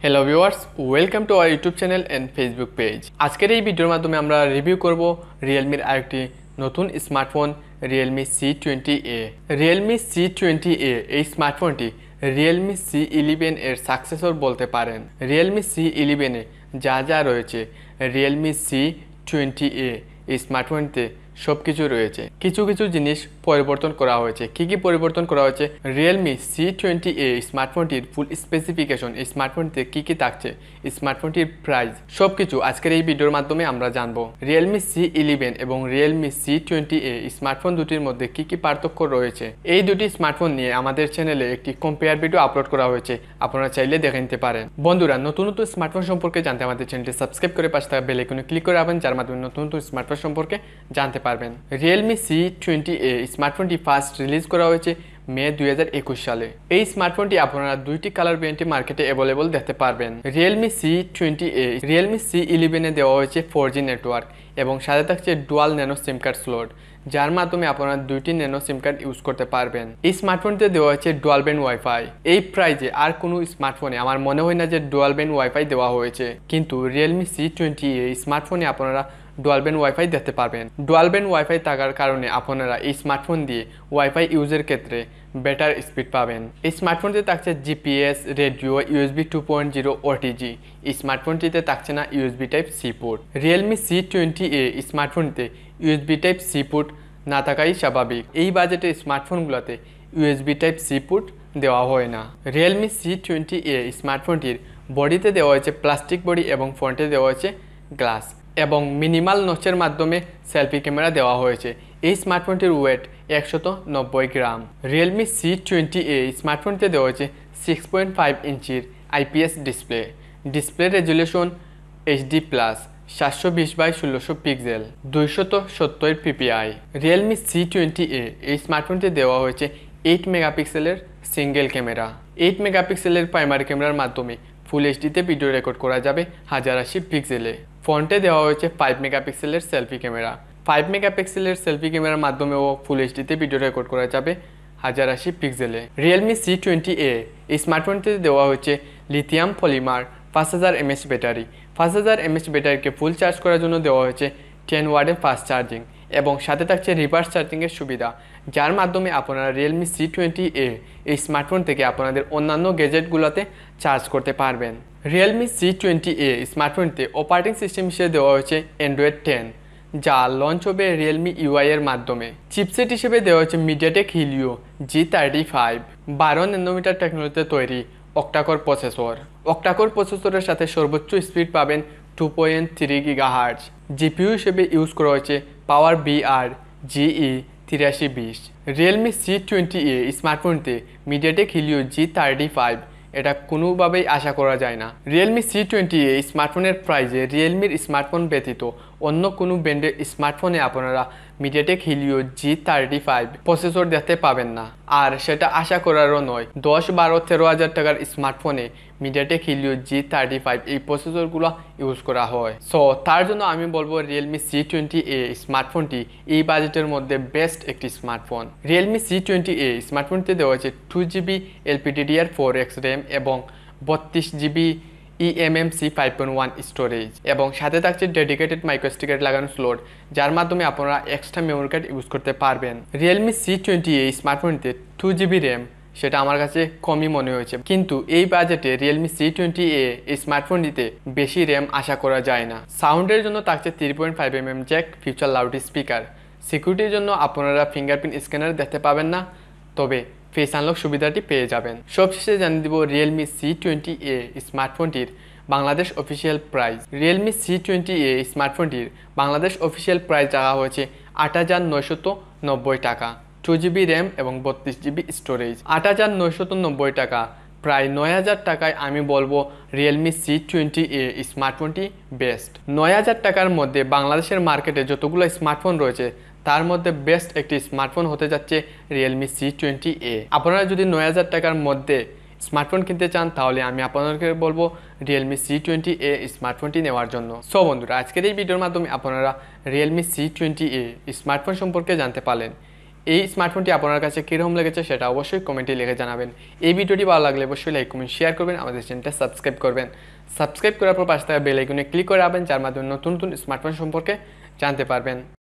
Hello viewers, welcome to our YouTube channel and Facebook page. আজকের এই ভিডিওর মাধ্যমে আমরা রিভিউ করব রিয়েলমির আরেকটি নতুন smartphone Realme C20A। Realme C20A এই স্মার্টফোনটি Realme C11 এর সাকসেসর বলতে পারেন। Realme C11 এ যা যা রয়েছে Realme C20A এই স্মার্টফোনটিতে সবকিছু রয়েছে। কিছু কিছু জিনিস পরিবর্তন করা হয়েছে। কি পরিবর্তন করা হয়েছে? Realme C20A স্মার্টফোনটির ফুল স্পেসিফিকেশন, এই স্মার্টফোনটিতে কি থাকছে, স্মার্টফোনটির প্রাইস, সবকিছু আজকের এই ভিডিওর মাধ্যমে আমরা জানবো। Realme C11 এবং Realme C20A স্মার্টফোন দুটির মধ্যে কি পার্থক্য রয়েছে, এই দুটি স্মার্টফোন নিয়ে আমাদের চ্যানেলে একটি কম্পেয়ার ভিডিও আপলোড করা হয়েছে, আপনারা চাইলে দেখে নিতে পারেন। বন্ধুরা, নতুন নতুন স্মার্টফোন সম্পর্কে জানতে আমাদের চ্যানেলটি সাবস্ক্রাইব করে পাশে থাকা বেল আইকনে ক্লিক করে রাখবেন, যার মাধ্যমে নতুন নতুন স্মার্টফোন সম্পর্কে জানতে পারবেন। Realme C20A স্মার্টফোনটি ফার্স্ট রিলিজ করা হয়েছে মে 2021 সালে। এই স্মার্টফোনটি আপনারা দুইটি কালার ভেরিয়েন্টে মার্কেটে অ্যাভেলেবল দেখতে পারবেন। Realme C20A Realme C11 এ দেওয়া হয়েছে 4G নেটওয়ার্ক এবং সাথে থাকছে ডুয়াল ন্যানো সিম কার্ড স্লট, যার মাধ্যমে আপনারা দুইটি ন্যানো সিম কার্ড ইউজ করতে পারবেন। এই স্মার্টফোনটিতে দেওয়া হয়েছে ডুয়াল ব্যান্ড ওয়াইফাই। এই প্রাইজে আর কোনো স্মার্টফোনে আমার মনে হয় না যে ডুয়াল ব্যান্ড ওয়াইফাই দেওয়া হয়েছে, কিন্তু Realme C20A এই স্মার্টফোনে আপনারা ডুয়াল ব্যান্ড ওয়াইফাই দেখতে পারবেন। ডুয়াল ব্যান্ড ওয়াইফাই থাকার কারণে আপনারা এই স্মার্টফোন দিয়ে ওয়াইফাই ইউজের ক্ষেত্রে বেটার স্পিড পাবেন। এই স্মার্টফোনটিতে থাকছে জিপিএস, রেডিও, USB 2.0 OTG। এই স্মার্টফোনটিতে থাকছে না USB type C port. Realme C20A স্মার্টফোনটিতে USB টাইপ সি পোর্ট না থাকাই স্বাভাবিক। এই বাজেটের স্মার্টফোনগুলোতে USB টাইপ সি পোর্ট দেওয়া হয় না। Realme C20A স্মার্টফোনটির বডিতে দেওয়া হয়েছে প্লাস্টিক বডি এবং ফ্রন্টে দেওয়া হয়েছে গ্লাস এবং মিনিমাল নচের মাধ্যমে সেলফি ক্যামেরা দেওয়া হয়েছে। এই স্মার্টফোনটির ওয়েট 190 গ্রাম। Realme C20A স্মার্টফোনটিতে দেওয়া হয়েছে 6.5 ইঞ্চির IPS display resolution HD+, 720x1600 pixel, 270 PPI। Realme C20A এই স্মার্টফোনটিতে দেওয়া হয়েছে 8 মেগাপিক্সেলের সিঙ্গেল ক্যামেরা। 8 মেগাপিক্সেলের প্রাইমারি ক্যামেরার মাধ্যমে ফুল এইচডিতে ভিডিও রেকর্ড করা যাবে 1080 পিক্সেলে। ফ্রন্টে দেওয়া হয়েছে 5 মেগাপিক্সেলের সেলফি ক্যামেরা। 5 মেগাপিক্সেলের সেলফি ক্যামেরার মাধ্যমেও ফুল এইচডিতে ভিডিও রেকর্ড করা যাবে 1080 পিক্সেলে। Realme C20A এই স্মার্টফোনটিতে দেওয়া হয়েছে lithium polymer 5000 mAh battery. 5000 mAh ব্যাটারিকে ফুল চার্জ করার জন্য দেওয়া হয়েছে 10 ওয়াটের ফাস্ট চার্জিং এবং সাথে থাকছে রিভার্স চার্জিংয়ের সুবিধা, যার মাধ্যমে আপনারা Realme C20A এই স্মার্টফোন থেকে আপনাদের অন্যান্য গ্যাজেটগুলোতে চার্জ করতে পারবেন। Realme C20A স্মার্টফোনটিতে অপারেটিং সিস্টেম হিসেবে দেওয়া হয়েছে Android 10, যা লঞ্চ হবে Realme UI এর মাধ্যমে। চিপসেট হিসেবে দেওয়া হয়েছে MediaTek Helio G35, 12 ন্যানোমিটার টেকনোলজিতে তৈরি অক্টাকোর প্রসেসর। অক্টাকোর প্রসেসরের সাথে সর্বোচ্চ স্পিড পাবেন 2.3 GHz। জিপিইউ হিসেবে ইউজ করা হয়েছে পাওয়ার VR GE8320। Realme C20A স্মার্টফোনতে MediaTek Helio G35 এটা কোনোভাবেই আশা করা যায় না। Realme C20A স্মার্টফোনের প্রাইজে রিয়েলমির স্মার্টফোন ব্যতীত অন্য কোনো ব্র্যান্ডের স্মার্টফোনে আপনারা MediaTek Helio G35 প্রসেসর দেখতে পাবেন না, আর সেটা আশা করারও নয়। 10, 12, 13 হাজার টাকার স্মার্টফোনে MediaTek Helio G35 এই প্রসেসরগুলো ইউজ করা হয়। সো তার জন্য আমি বলবো Realme C20A স্মার্টফোনটি এই বাজেটের মধ্যে বেস্ট একটি স্মার্টফোন। Realme C20A স্মার্টফোনটিতে দেওয়া হয়েছে 2GB LPDDR4X RAM এবং 32GB eMMC 5.1 স্টোরেজ এবং সাথে থাকছে ডেডিকেটেড মাইক্রোস্টিকার লাগানো স্লট, যার মাধ্যমে আপনারা এক্সট্রা মেমোরি কার্ড ইউজ করতে পারবেন। Realme C20A স্মার্টফোনটিতে 2GB RAM সেটা আমার কাছে কমই মনে হয়েছে, কিন্তু এই বাজেটে Realme C20A এই স্মার্টফোনটিতে বেশি র্যাম আশা করা যায় না। সাউন্ডের জন্য থাকছে 3.5mm Jack future loud speaker. সিকিউরিটির জন্য আপনারা ফিঙ্গারপ্রিন্ট স্ক্যানার দেখতে পাবেন না, তবে ফেস আনলক সুবিধাটি পেয়ে যাবেন। সবশেষে জানিয়ে দিব Realme C20A স্মার্টফোনটির Bangladesh official price. Realme C20A স্মার্টফোনটির বাংলাদেশ অফিসিয়াল প্রাইস রাখা হয়েছে 8,990 টাকা, 2GB র্যাম এবং 32GB স্টোরেজ। 8,990 টাকা, প্রায় 9,000 টাকায় আমি বলবো Realme C20A স্মার্টফোনটি বেস্ট। 9,000 টাকার মধ্যে বাংলাদেশের মার্কেটে যতগুলো স্মার্টফোন রয়েছে তার মধ্যে বেস্ট একটি স্মার্টফোন হতে যাচ্ছে Realme C20A। আপনারা যদি 9,000 টাকার মধ্যে স্মার্টফোন কিনতে চান তাহলে আমি আপনাদেরকে বলবো Realme C20A স্মার্টফোনটি নেওয়ার জন্য। সো বন্ধুরা, আজকের এই ভিডিওর মাধ্যমে আপনারা Realme C20A স্মার্টফোন সম্পর্কে জানতে পারলেন। এই স্মার্টফোনটি আপনার কাছে কীরকম লেগেছে সেটা অবশ্যই কমেন্টে লিখে জানাবেন। এই ভিডিওটি ভালো লাগলে অবশ্যই লাইক কমেন্ট শেয়ার করবেন, আমাদের চ্যানেলটা সাবস্ক্রাইব করবেন। সাবস্ক্রাইব করার পর পাশে থাকা বেল আইকনে ক্লিক করে রাখবেন, যার মাধ্যমে নতুন নতুন স্মার্টফোন সম্পর্কে জানতে পারবেন।